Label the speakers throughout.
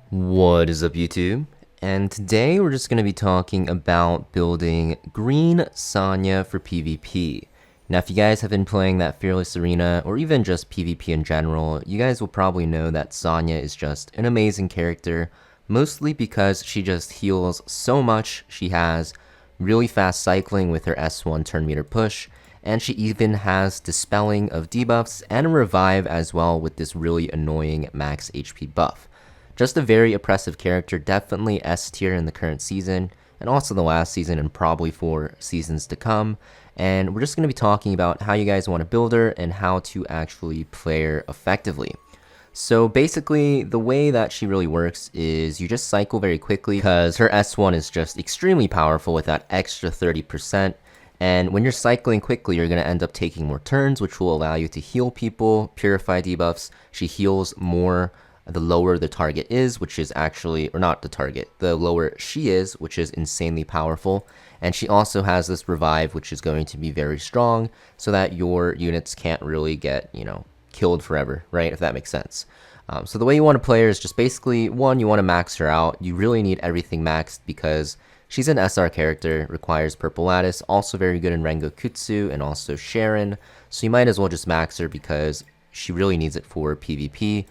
Speaker 1: What is up, YouTube? And today we're just going to be talking about building green Sonia for PvP. Now, if you guys have been playing that Fearless Arena, or even just PvP in general, you guys will probably know that Sonia is just an amazing character, mostly because she just heals so much. She has really fast cycling with her S1 turn meter push, and she even has dispelling of debuffs and a revive as well with this really annoying max HP buff. Just a very oppressive character, definitely S tier in the current season, and also the last season and probably for seasons to come. And we're just going to be talking about how you guys want to build her and how to actually play her effectively. So basically, the way that she really works is you just cycle very quickly because her S1 is just extremely powerful with that extra 30%. And when you're cycling quickly, you're going to end up taking more turns, which will allow you to heal people, purify debuffs. She heals more the lower the target is, which is actually, or not the target, the lower she is, which is insanely powerful. And she also has this revive, which is going to be very strong, so that your units can't really get, killed forever, right? If that makes sense. So the way you want to play her is just basically, one, you want to max her out. You really need everything maxed because she's an SR character, requires Purple Lattice, also very good in Rengokutsu and also Sharon. So you might as well just max her because she really needs it for PvP.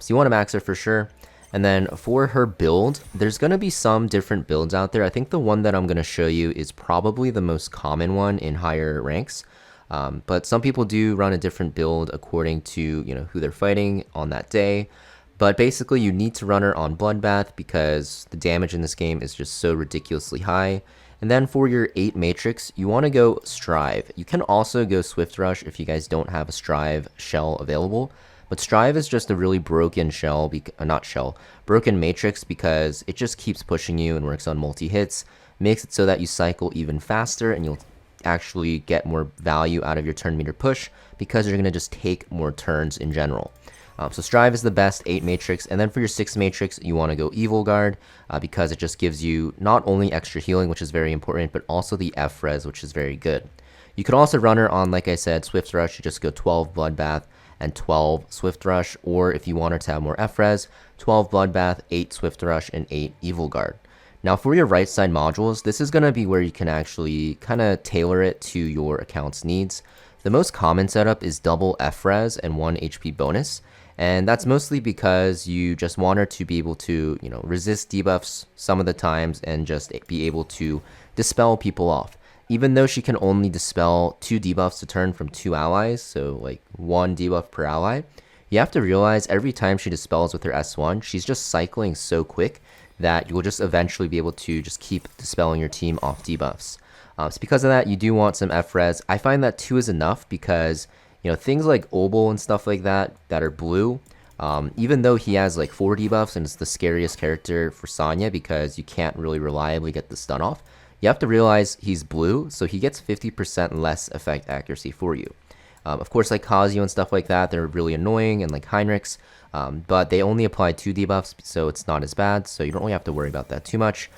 Speaker 1: So you want to max her for sure. And then for her build, there's going to be some different builds out there. I think the one that I'm going to show you is probably the most common one in higher ranks. But some people do run a different build according to who they're fighting on that day. But basically, you need to run her on Bloodbath because the damage in this game is just so ridiculously high. And then for your 8 Matrix, you want to go Strive. You can also go Swift Rush if you guys don't have a Strive shell available. But Strive is just a really broken shell, broken matrix because it just keeps pushing you and works on multi-hits, makes it so that you cycle even faster and you'll actually get more value out of your turn meter push because you're going to just take more turns in general. So Strive is the best 8 matrix, and then for your 6 matrix, you want to go Evil Guard because it just gives you not only extra healing, which is very important, but also the F-Res, which is very good. You could also run her on, like I said, Swift Rush. You just go 12 Bloodbath and 12 Swift Rush, or if you wanted to have more F-Res, 12 Bloodbath, 8 Swift Rush, and 8 Evil Guard. Now for your right side modules, this is going to be where you can actually kind of tailor it to your account's needs. The most common setup is double F-Res and 1 HP bonus, and that's mostly because you just want her to be able to, resist debuffs some of the times and just be able to dispel people off. Even though she can only dispel 2 debuffs a turn from 2 allies, so like 1 debuff per ally, you have to realize every time she dispels with her S1, she's just cycling so quick that you'll just eventually be able to just keep dispelling your team off debuffs. So because of that, you do want some F-Res. I find that 2 is enough because, things like Obel and stuff like that are blue, even though he has like 4 debuffs and it's the scariest character for Sania because you can't really reliably get the stun off, you have to realize he's blue, so he gets 50% less effect accuracy for you. Of course, like Kazuya and stuff like that, they're really annoying, and like Heinrichs, but they only apply 2 debuffs, so it's not as bad, so you don't really have to worry about that too much.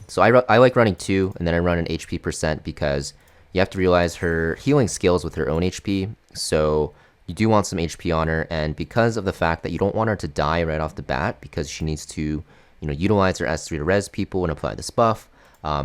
Speaker 1: So I like running 2, and then I run an HP percent because you have to realize her healing scales with her own HP, so you do want some HP on her, and because of the fact that you don't want her to die right off the bat because she needs to, utilize her S3 to res people and apply this buff,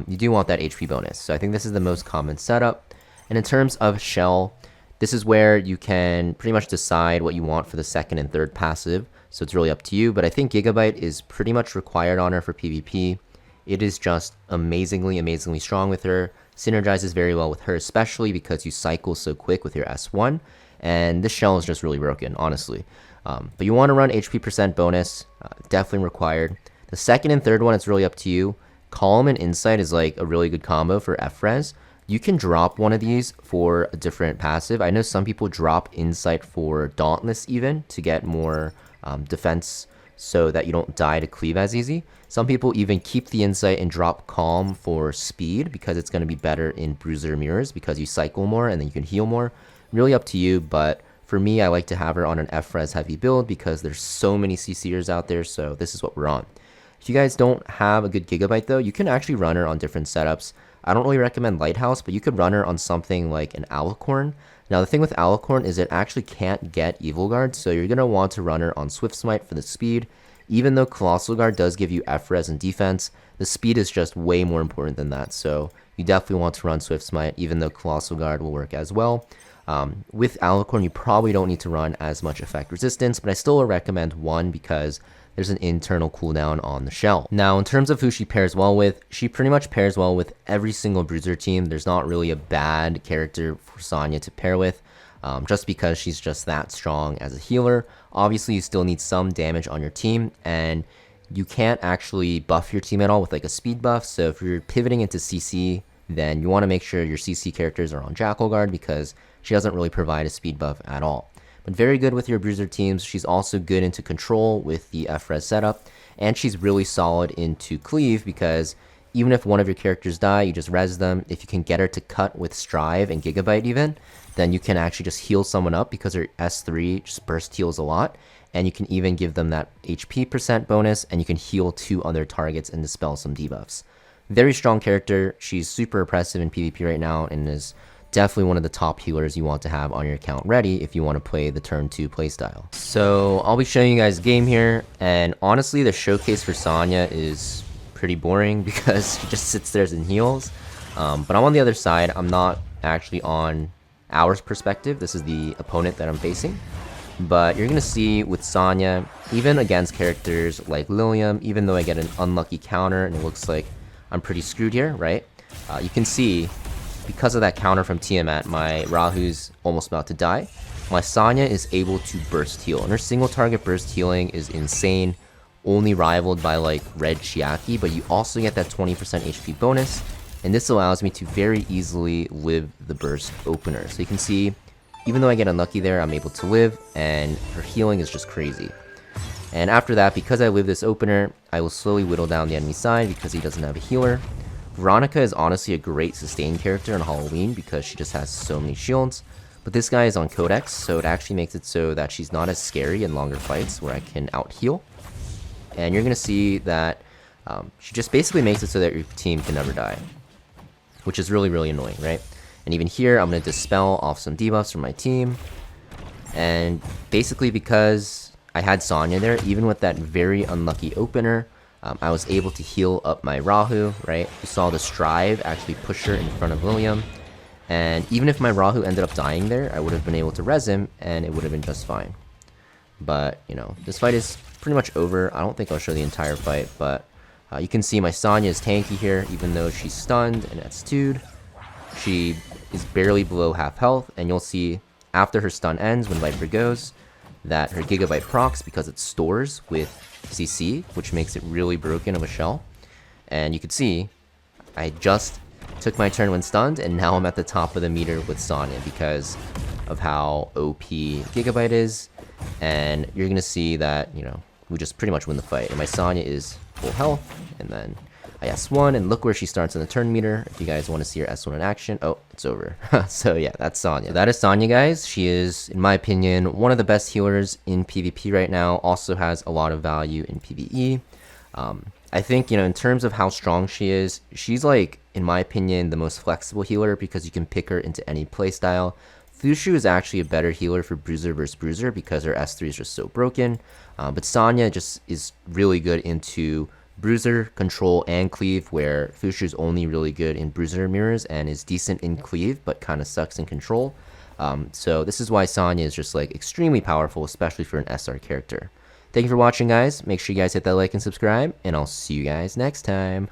Speaker 1: you do want that HP bonus. So I think this is the most common setup. And in terms of shell, this is where you can pretty much decide what you want for the second and third passive. So it's really up to you. But I think Gigabyte is pretty much required on her for PvP. It is just amazingly strong with her. Synergizes very well with her, especially because you cycle so quick with your S1. And this shell is just really broken, honestly. But you want to run HP percent bonus, definitely required. The second and third one, it's really up to you. Calm and Insight is like a really good combo for F-Res. You can drop one of these for a different passive. I know some people drop Insight for Dauntless even to get more defense so that you don't die to cleave as easy. Some people even keep the Insight and drop Calm for speed because it's going to be better in Bruiser Mirrors because you cycle more and then you can heal more. Really up to you, but for me, I like to have her on an F-Res heavy build because there's so many CCers out there, so this is what we're on. If you guys don't have a good Gigabyte though, you can actually run her on different setups. I don't really recommend Lighthouse, but you could run her on something like an Alicorn. Now the thing with Alicorn is it actually can't get Evil Guard, so you're going to want to run her on Swift Smite for the speed. Even though Colossal Guard does give you F-Res and defense, the speed is just way more important than that. So you definitely want to run Swift Smite, even though Colossal Guard will work as well. With Alicorn, you probably don't need to run as much effect resistance, but I still recommend 1 because there's an internal cooldown on the shell. Now, in terms of who she pairs well with, she pretty much pairs well with every single Bruiser team. There's not really a bad character for Sonya to pair with, just because she's just that strong as a healer. Obviously, you still need some damage on your team, and you can't actually buff your team at all with like a speed buff. So if you're pivoting into CC, then you want to make sure your CC characters are on Jackal Guard because she doesn't really provide a speed buff at all. But very good with your Bruiser teams. She's also good into Control with the F-Res setup, and she's really solid into Cleave because even if one of your characters die, you just res them. If you can get her to cut with Strive and Gigabyte even, then you can actually just heal someone up because her S3 just burst heals a lot, and you can even give them that HP percent bonus, and you can heal 2 other targets and dispel some debuffs. Very strong character. She's super oppressive in PvP right now and is definitely one of the top healers you want to have on your account ready if you want to play the turn 2 playstyle. So I'll be showing you guys a game here, and honestly the showcase for Sonya is pretty boring because she just sits there and heals. But I'm on the other side. I'm not actually on our perspective. This is the opponent that I'm facing. But you're going to see with Sonya, even against characters like Lilium, even though I get an unlucky counter and it looks like I'm pretty screwed here, right? You can see because of that counter from Tiamat, my Rahu's almost about to die. My Sonya is able to burst heal, and her single target burst healing is insane, only rivaled by like Red Chiaki, but you also get that 20% HP bonus, and this allows me to very easily live the burst opener. So you can see, even though I get unlucky there, I'm able to live, and her healing is just crazy. And after that, because I live this opener, I will slowly whittle down the enemy side because he doesn't have a healer. Veronica is honestly a great sustain character on Halloween because she just has so many shields, but this guy is on Codex, so it actually makes it so that she's not as scary in longer fights where I can out-heal. And you're going to see that she just basically makes it so that your team can never die, which is really, really annoying, right? And even here, I'm going to dispel off some debuffs from my team, and basically because I had Sonya there, even with that very unlucky opener, I was able to heal up my Rahu, right? You saw the Strive actually push her in front of Lilium, and even if my Rahu ended up dying there, I would have been able to res him, and it would have been just fine. But, you know, this fight is pretty much over. I don't think I'll show the entire fight, but you can see my Sonya is tanky here, even though she's stunned and S2'd. She is barely below half health, and you'll see after her stun ends, when Viper goes, that her Gigabyte procs because it stores with CC, which makes it really broken of a shell. And you can see, I just took my turn when stunned, and now I'm at the top of the meter with Sonya because of how OP Gigabyte is. And you're gonna see that, you know, we just pretty much win the fight. And my Sonya is full health, and then I S1, and look where she starts in the turn meter. If you guys want to see her S1 in action, oh, it's over. So yeah, that's Sonya. That is Sonya, guys. She is, in my opinion, one of the best healers in PvP right now. Also has a lot of value in PvE. I think, you know, in terms of how strong she is, she's like, in my opinion, the most flexible healer because you can pick her into any playstyle. Fushu is actually a better healer for Bruiser versus Bruiser because her S3 is just so broken. But Sonya just is really good into Bruiser, Control, and Cleave, where Fushu is only really good in Bruiser mirrors and is decent in Cleave, but kind of sucks in Control. So this is why Sonya is just like extremely powerful, especially for an SR character. Thank you for watching, guys. Make sure you guys hit that like and subscribe, and I'll see you guys next time.